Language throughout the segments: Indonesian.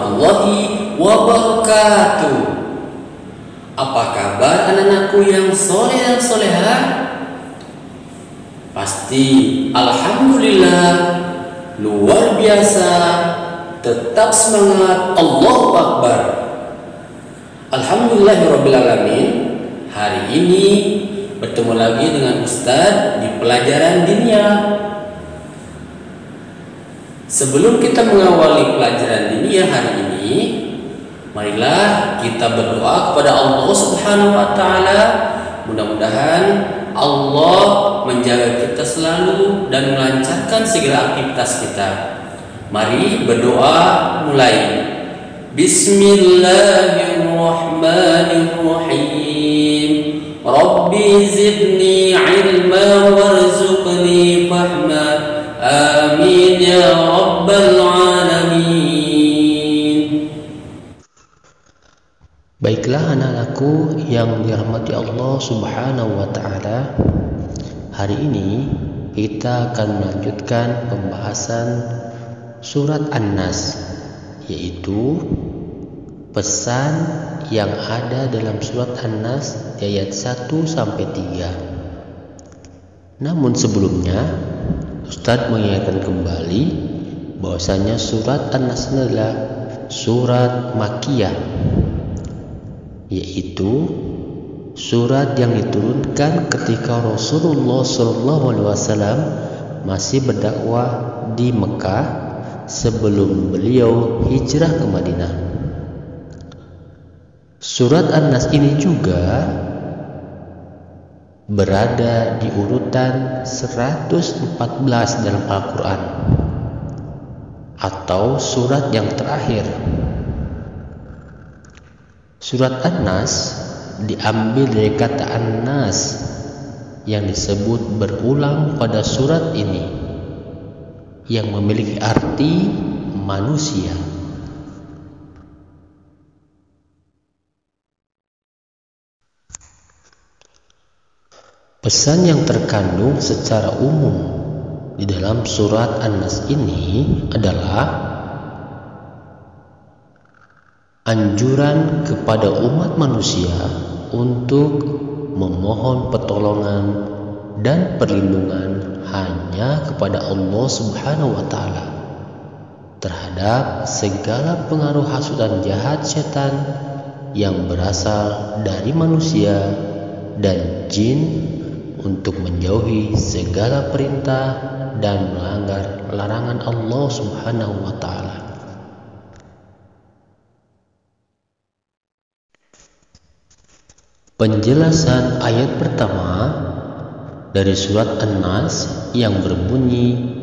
warahmatullahi wabarakatuh. Apa kabar anak-anakku yang soleh dan soleha? Pasti alhamdulillah, luar biasa, tetap semangat, Allahu Akbar. Alhamdulillahirrabbilalamin. Hari ini bertemu lagi dengan Ustadz di pelajaran diniyah. Sebelum kita mengawali pelajaran diniyah hari ini, marilah kita berdoa kepada Allah Subhanahu wa taala. Mudah-mudahan Allah menjaga kita selalu dan melancarkan segala aktivitas kita. Mari berdoa mulai. Bismillahirrahmanirrahim. Rabbi zidni ilma warzuqni fahma. Amin ya rabbal alamin. Baiklah anak-anakku yang dirahmati Allah Subhanahu wa taala. Hari ini kita akan melanjutkan pembahasan surat An-Nas, yaitu pesan yang ada dalam surat An-Nas di ayat 1 sampai 3. Namun sebelumnya Ustadz mengingatkan kembali bahwasanya surat An-Nas adalah surat Makkiyah, yaitu surat yang diturunkan ketika Rasulullah SAW masih berdakwah di Mekah sebelum beliau hijrah ke Madinah. Surat An-Nas ini juga berada di urutan 114 dalam Al-Quran, atau surat yang terakhir. Surat An-Nas diambil dari kata An-Nas yang disebut berulang pada surat ini, yang memiliki arti manusia. Pesan yang terkandung secara umum di dalam surat An-Nas ini adalah anjuran kepada umat manusia untuk memohon pertolongan dan perlindungan hanya kepada Allah Subhanahu wa taala terhadap segala pengaruh hasutan jahat setan yang berasal dari manusia dan jin, untuk menjauhi segala perintah dan melanggar larangan Allah Subhanahu wa taala. Penjelasan ayat pertama dari surat An-Nas yang berbunyi,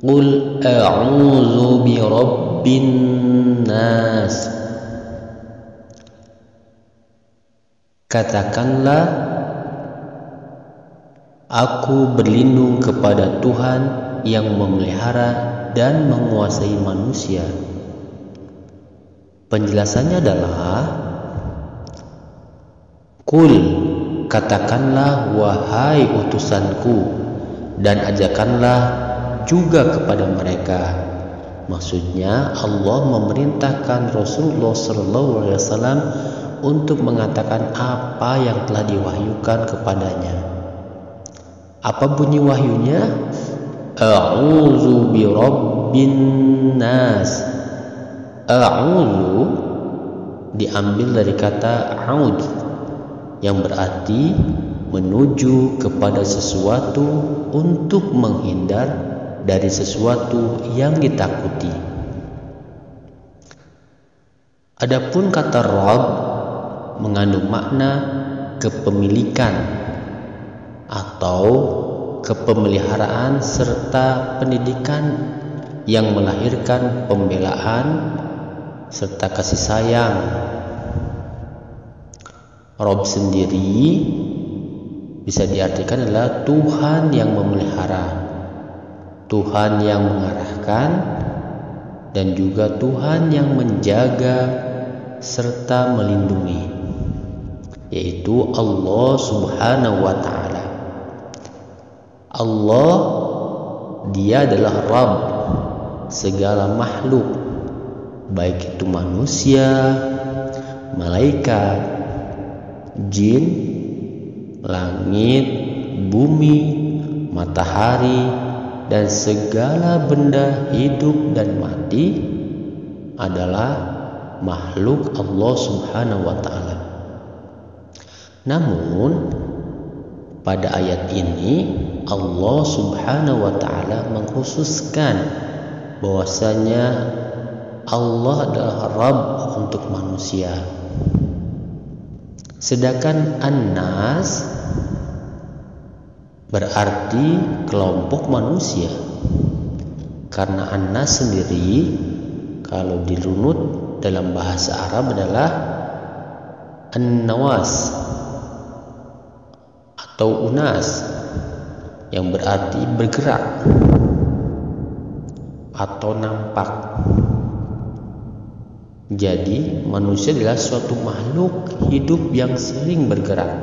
Qul a'udzu bi rabbin nas. Katakanlah, aku berlindung kepada Tuhan yang memelihara dan menguasai manusia. Penjelasannya adalah, Qul, katakanlah wahai utusanku, dan ajakanlah juga kepada mereka. Maksudnya Allah memerintahkan Rasulullah SAW untuk mengatakan apa yang telah diwahyukan kepadanya. Apa bunyi wahyunya? A'udzu bi rabbin nas. A'udzu diambil dari kata a'ud, yang berarti menuju kepada sesuatu untuk menghindar dari sesuatu yang ditakuti. Adapun kata Rabb mengandung makna kepemilikan atau kepemeliharaan serta pendidikan yang melahirkan pembelaan serta kasih sayang. Rabb sendiri bisa diartikan adalah Tuhan yang memelihara, Tuhan yang mengarahkan, dan juga Tuhan yang menjaga serta melindungi, yaitu Allah Subhanahu wa taala. Allah, Dia adalah Rabb segala makhluk, baik itu manusia, malaikat, jin, langit, bumi, matahari, dan segala benda hidup dan mati adalah makhluk Allah Subhanahu wa Ta'ala. Namun pada ayat ini Allah Subhanahu wa Ta'ala mengkhususkan bahwasanya Allah adalah Rabb untuk manusia. Sedangkan An-Nas berarti kelompok manusia. Karena An-Nas sendiri kalau dirunut dalam bahasa Arab adalah An-Nawas atau Unas, yang berarti bergerak atau nampak. Jadi manusia adalah suatu makhluk hidup yang sering bergerak.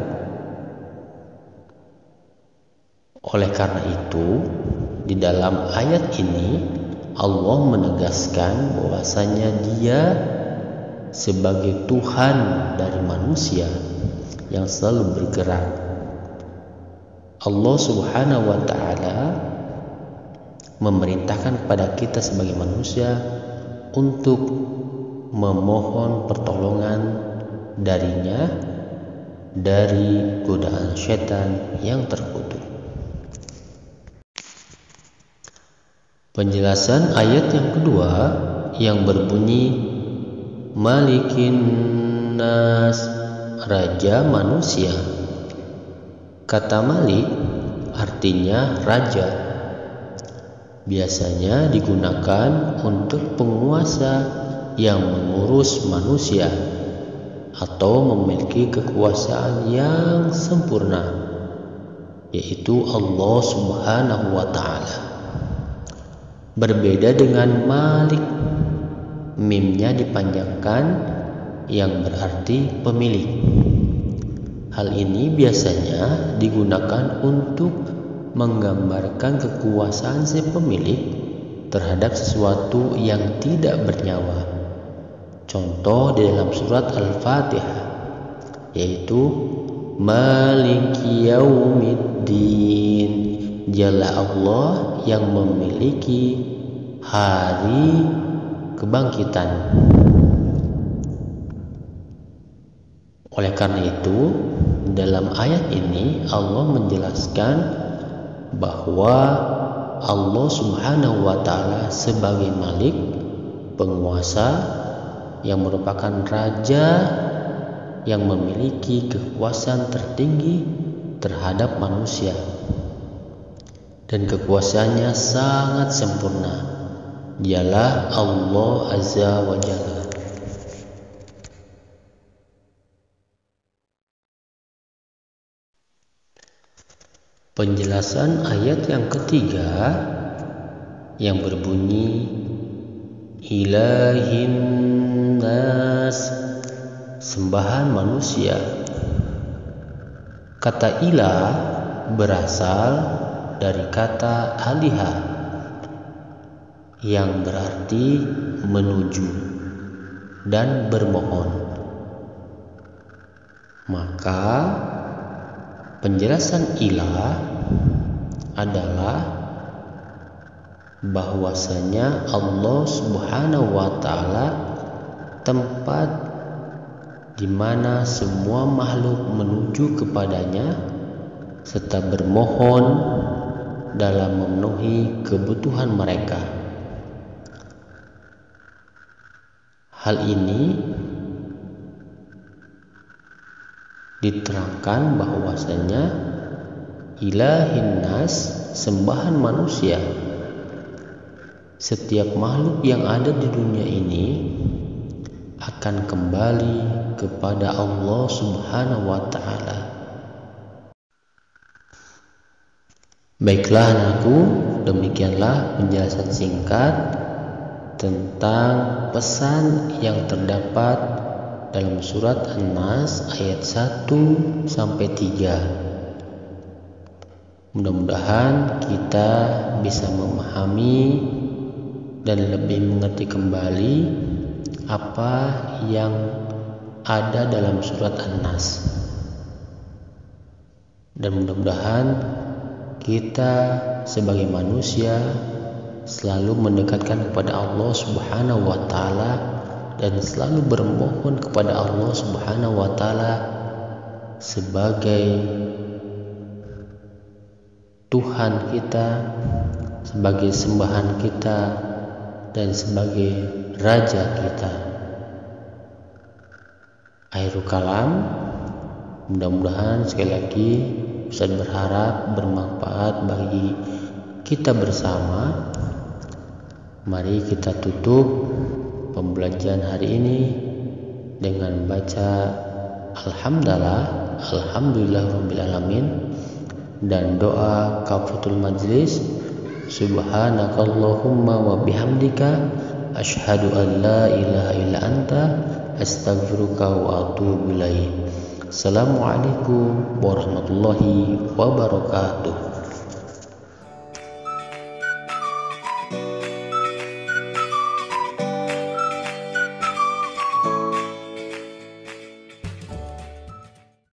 Oleh karena itu, di dalam ayat ini Allah menegaskan bahwasanya Dia sebagai Tuhan dari manusia yang selalu bergerak. Allah Subhanahu wa Ta'ala memerintahkan kepada kita sebagai manusia untuk memohon pertolongan darinya dari godaan syaitan yang terkutuk. Penjelasan ayat yang kedua yang berbunyi Malikin Nas, Raja Manusia. Kata Malik artinya raja. Biasanya digunakan untuk penguasa yang mengurus manusia atau memiliki kekuasaan yang sempurna, yaitu Allah Subhanahu wa Ta'ala. Berbeda dengan Malik, mimnya dipanjangkan yang berarti pemilik. Hal ini biasanya digunakan untuk menggambarkan kekuasaan si pemilik terhadap sesuatu yang tidak bernyawa. Contoh di dalam surat Al-Fatihah yaitu Maliki Yaumiddin, Dialah Allah yang memiliki hari kebangkitan. Oleh karena itu, dalam ayat ini Allah menjelaskan bahwa Allah Subhanahu wa Ta'ala sebagai Malik, penguasa yang merupakan raja yang memiliki kekuasaan tertinggi terhadap manusia, dan kekuasaannya sangat sempurna. Dialah Allah Azza wa Jalla. Penjelasan ayat yang ketiga yang berbunyi Ilahin Nas, sembahan manusia. Kata ilah berasal dari kata alihah yang berarti menuju dan bermohon. Maka penjelasan ilah adalah bahwasanya Allah Subhanahu wa Ta'ala tempat di mana semua makhluk menuju kepadanya serta bermohon dalam memenuhi kebutuhan mereka. Hal ini diterangkan bahwasanya ilahin nas, sembahan manusia. Setiap makhluk yang ada di dunia ini akan kembali kepada Allah Subhanahu wa Ta'ala. Baiklah anakku, demikianlah penjelasan singkat tentang pesan yang terdapat dalam surat An-Nas ayat 1 sampai 3. Mudah-mudahan kita bisa memahami dan lebih mengerti kembali apa yang ada dalam surat An-Nas. Dan mudah-mudahan kita sebagai manusia selalu mendekatkan kepada Allah Subhanahu wa taala dan selalu bermohon kepada Allah Subhanahu wa taala sebagai Tuhan kita, sebagai sembahan kita, dan sebagai Raja kita. Akhirul kalam, mudah-mudahan sekali lagi Ustaz berharap bermanfaat bagi kita bersama. Mari kita tutup pembelajaran hari ini dengan baca Alhamdulillahirrabbilalamin dan doa kafaratul majlis. Subhanakallahumma wa bihamdika asyhadu an la ilaha illa anta astaghfiruka wa atubu ilaik. Assalamualaikum warahmatullahi wabarakatuh.